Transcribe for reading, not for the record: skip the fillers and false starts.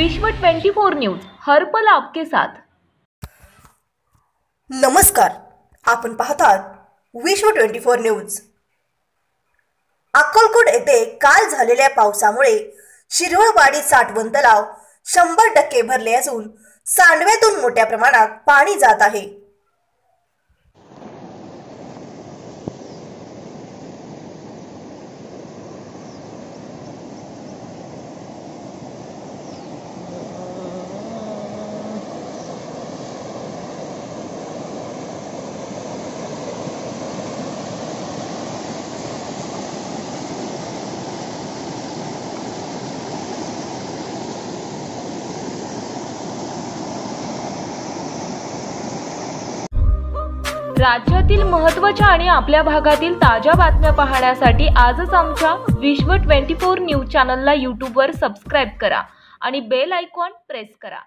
विश्व 24 न्यूज हर पल आपके साथ। नमस्कार, आपण पाहतात विश्व 24 न्यूज। अक्कलकोट येथे काल झालेल्या पावसामुळे शिरवळवाडी साठवण तलाव 100% भरले असून सांडव्यातून मोठ्या प्रमाणात पाणी जात आहे। राज्यातील महत्त्वाच्या आणि आपल्या भागातील ताज्या बातम्या पाहण्यासाठी आजच आमच्या विश्व 24 न्यूज चॅनलला YouTube वर सबस्क्राइब करा आणि बेल आयकॉन प्रेस करा।